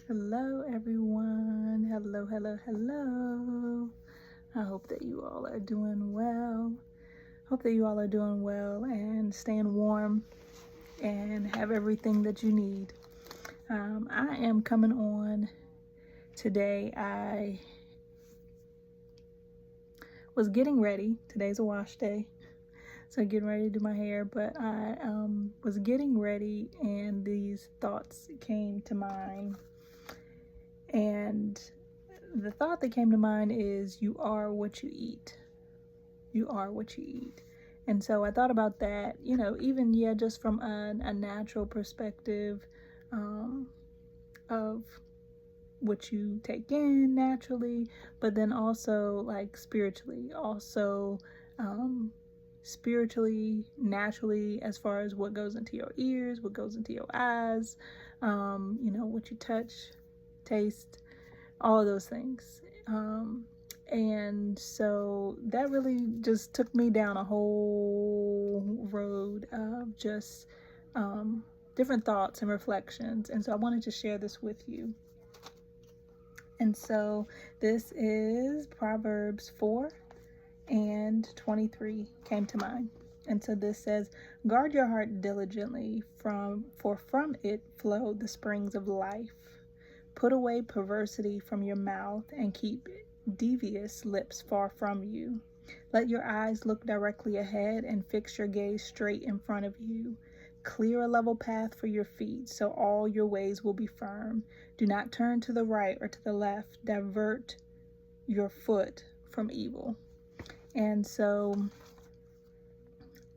Hello, everyone. Hello. I hope that you all are doing well. And staying warm and have everything that you need. I am coming on today. I was getting ready. Today's a wash day. So getting ready to do my hair, but I was getting ready and these thoughts came to mind. And the thought that came to mind is you are what you eat. You are what you eat. And so I thought about that, even, just from a natural perspective of what you take in naturally, but then also like spiritually, spiritually, naturally, as far as what goes into your ears, what goes into your eyes, what you touch, taste, all of those things. And so that really just took me down a whole road of just different thoughts and reflections. And so I wanted to share this with you. And so this is Proverbs 4:23 came to mind. And so this says, guard your heart diligently, for from it flow the springs of life. Put away perversity from your mouth and keep devious lips far from you. Let your eyes look directly ahead and fix your gaze straight in front of you. Clear a level path for your feet so all your ways will be firm. Do not turn to the right or to the left. Divert your foot from evil. And so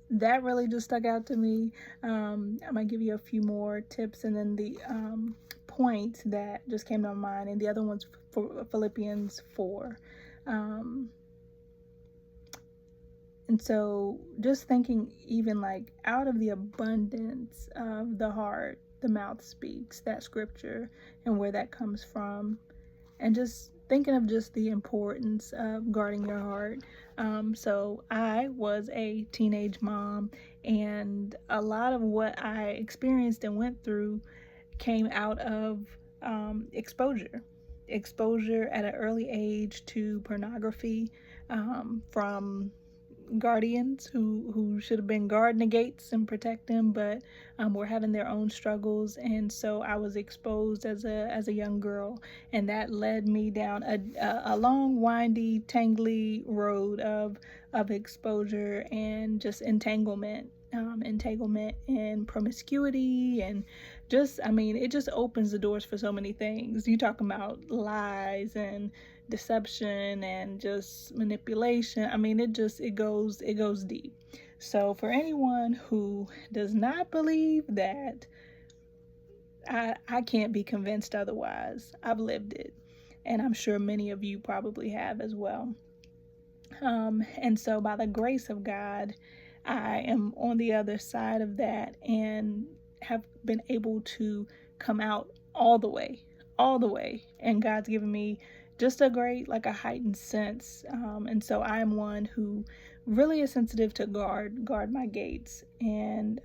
that really just stuck out to me. I'm going to give you a few more tips and then the point that just came to my mind, and the other one's for Philippians 4. And so just thinking, even like out of the abundance of the heart, the mouth speaks, that scripture and where that comes from, and just thinking of just the importance of guarding your heart. So I was a teenage mom, and a lot of what I experienced and went through came out of exposure at an early age to pornography, from guardians who should have been guarding the gates and protect them, but were having their own struggles. And so I was exposed as a young girl, and that led me down a long, windy, tangly road of exposure and just entanglement and promiscuity, and it just opens the doors for so many things. You talking about lies and deception and just manipulation. It goes deep. So for anyone who does not believe that, I can't be convinced otherwise. I've lived it, and I'm sure many of you probably have as well. And so by the grace of God, I am on the other side of that and have been able to come out all the way. And God's given me just a great, like a heightened sense. And so I am one who really is sensitive to guard my gates. And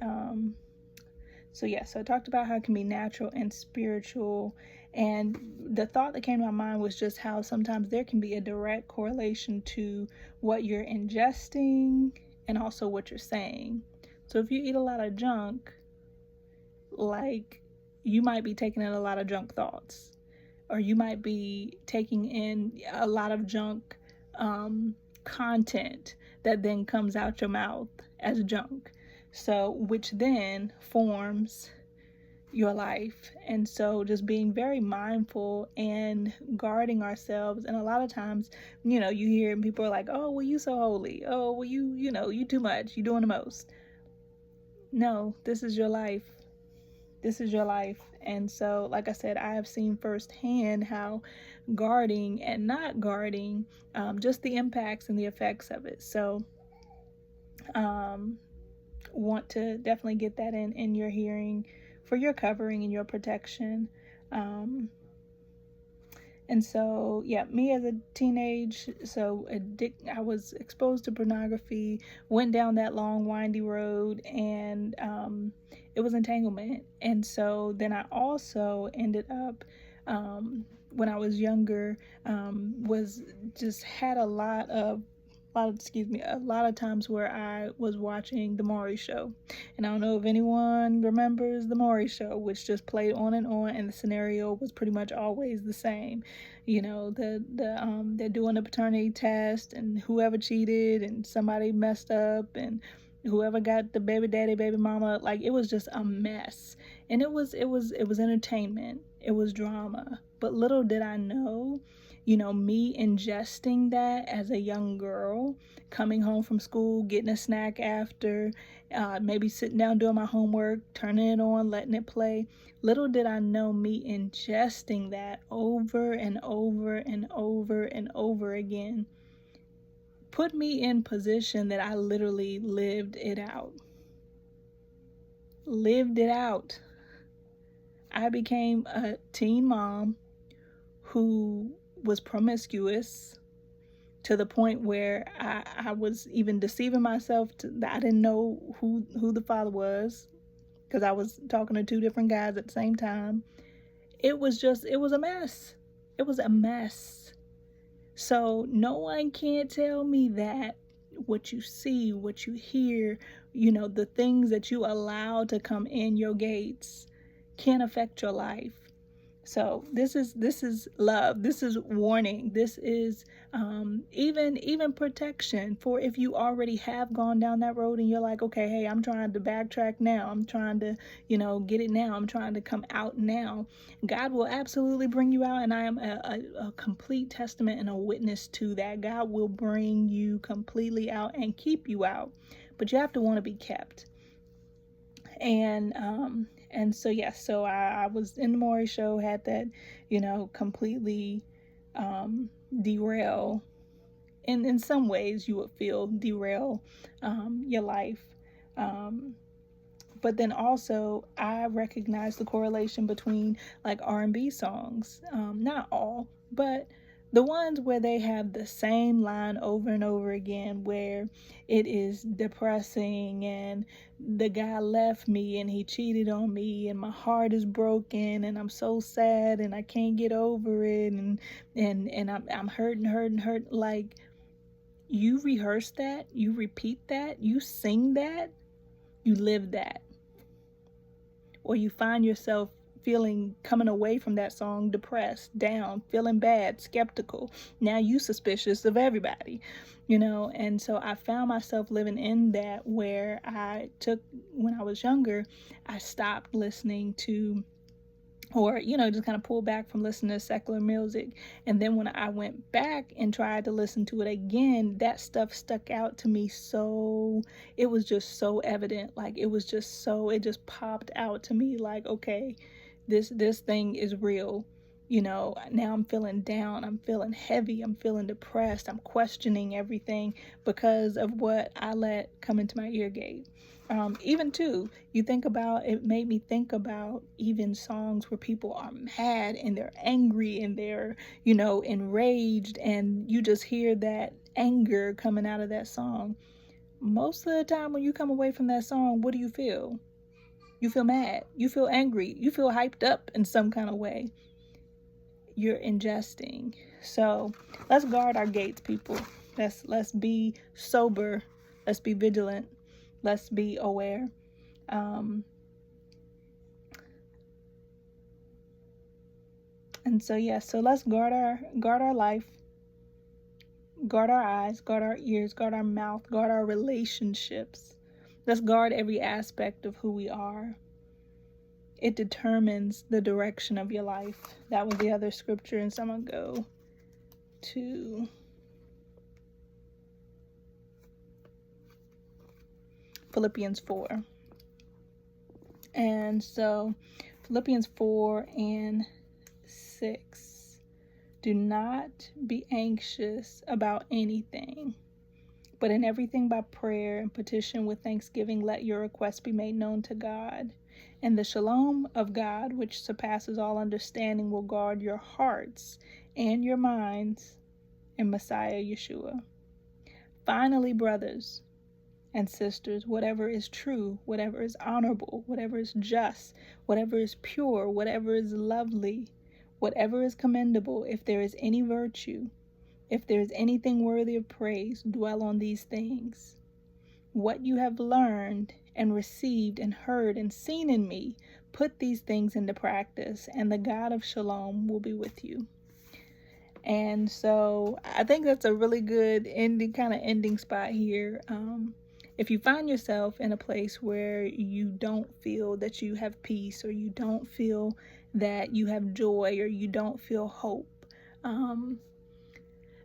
so I talked about how it can be natural and spiritual. And the thought that came to my mind was just how sometimes there can be a direct correlation to what you're ingesting and also what you're saying. So if you eat a lot of junk, like, you might be taking in a lot of junk thoughts, or you might be taking in a lot of junk content that then comes out your mouth as junk. So, which then forms your life. And so just being very mindful and guarding ourselves. And a lot of times, you hear people are like, oh, well, you so holy. Oh, well, you too much. You doing the most. No, this is your life. And so, like I said, I have seen firsthand how guarding and not guarding, just the impacts and the effects of it. So, want to definitely get that in your hearing for your covering and your protection. And so, me as a teenage, I was exposed to pornography, went down that long, windy road, and it was entanglement. And so then I also ended up when I was younger, was just had a lot of times where I was watching the Maury Show, and I don't know if anyone remembers the Maury Show, which just played on, and the scenario was pretty much always the same. You know, they're doing a paternity test, and whoever cheated, and somebody messed up, and whoever got the baby daddy, baby mama, like it was just a mess. And it was entertainment. It was drama. But little did I know, me ingesting that as a young girl, coming home from school, getting a snack after, maybe sitting down doing my homework, turning it on, letting it play. Little did I know, me ingesting that over and over and over and over again put me in position that I literally lived it out. Lived it out. I became a teen mom who was promiscuous to the point where I was even deceiving myself that I didn't know who the father was, because I was talking to two different guys at the same time. It was a mess. It was a mess. So no one can tell me that what you see, what you hear, the things that you allow to come in your gates can affect your life. So this is love. This is warning. This is even protection for if you already have gone down that road and you're like, okay, hey, I'm trying to backtrack now. I'm trying to, get it now. I'm trying to come out now. God will absolutely bring you out, and I am a complete testament and a witness to that. God will bring you completely out and keep you out, but you have to want to be kept. And so yes, so I was in the Maury Show, had that, completely derail. And in some ways, you would feel derail your life. But then also, I recognize the correlation between like R&B songs, not all, but the ones where they have the same line over and over again, where it is depressing and the guy left me and he cheated on me and my heart is broken and I'm so sad and I can't get over it, and I'm hurting. Like, you rehearse that, you repeat that, you sing that, you live that. Or you find yourself coming away from that song depressed, down, feeling bad, skeptical. Now you suspicious of everybody, and so I found myself living in that, where when I was younger, I stopped listening to, or just kind of pull back from listening to secular music. And then when I went back and tried to listen to it again, that stuff stuck out to me. So it was just so evident, like it just popped out to me, like, okay, this thing is real. Now I'm feeling down, I'm feeling heavy, I'm feeling depressed, I'm questioning everything because of what I let come into my ear gate. Even too, it made me think about even songs where people are mad and they're angry and they're, enraged, and you just hear that anger coming out of that song. Most of the time when you come away from that song, what do you feel? You feel mad, you feel angry, you feel hyped up in some kind of way. You're ingesting. So let's guard our gates, people. Let's be sober. Let's be vigilant. Let's be aware. And so so let's guard our life, guard our eyes, guard our ears, guard our mouth, guard our relationships. Let's guard every aspect of who we are. It determines the direction of your life. That was the other scripture, and so I'm gonna go to Philippians 4. And so Philippians 4 and 6. Do not be anxious about anything, but in everything by prayer and petition with thanksgiving, let your requests be made known to God. And the shalom of God, which surpasses all understanding, will guard your hearts and your minds in Messiah Yeshua. Finally, brothers and sisters, whatever is true, whatever is honorable, whatever is just, whatever is pure, whatever is lovely, Whatever is commendable, if there is any virtue, if there is anything worthy of praise, dwell on these things. What you have learned and received and heard and seen in me, put these things into practice, and the God of Shalom will be with you. And so I think that's a really good ending spot here. If you find yourself in a place where you don't feel that you have peace, or you don't feel that you have joy, or you don't feel hope,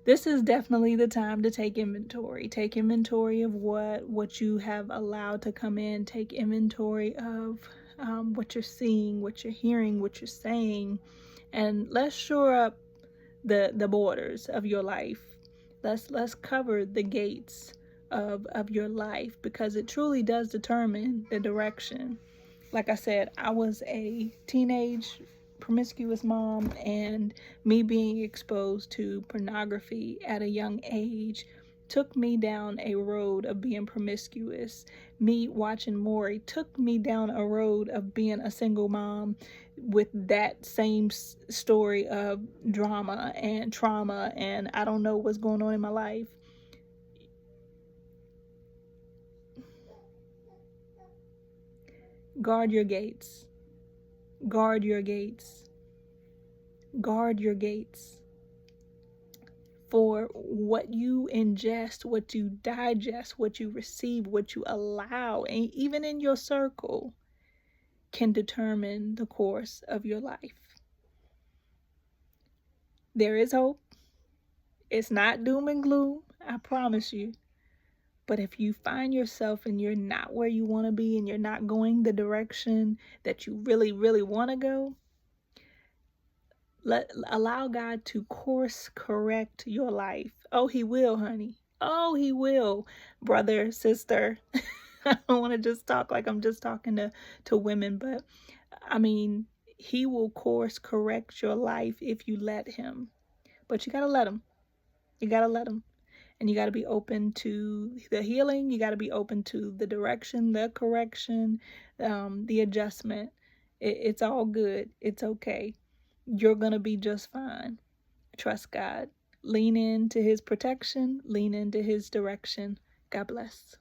this is definitely the time to take inventory. Take inventory of what you have allowed to come in. Take inventory of what you're seeing, what you're hearing, what you're saying, and let's shore up the borders of your life. Let's cover the gates of your life, because it truly does determine the direction. Like I said, I was a teenage promiscuous mom, and me being exposed to pornography at a young age took me down a road of being promiscuous. Me watching Maury took me down a road of being a single mom with that same story of drama and trauma, and I don't know what's going on in my life. Guard your gates. Guard your gates. Guard your gates. For what you ingest, what you digest, what you receive, what you allow, and even in your circle, can determine the course of your life. There is hope. It's not doom and gloom, I promise you. But if you find yourself and you're not where you want to be, and you're not going the direction that you really, really want to go, allow God to course correct your life. Oh, he will, honey. Oh, he will, brother, sister. I don't want to just talk like I'm just talking to women, but I mean, he will course correct your life if you let him. But you got to let him. You got to let him. And you got to be open to the healing. You got to be open to the direction, the correction, the adjustment. It's all good. It's okay. You're going to be just fine. Trust God. Lean into his protection. Lean into his direction. God bless.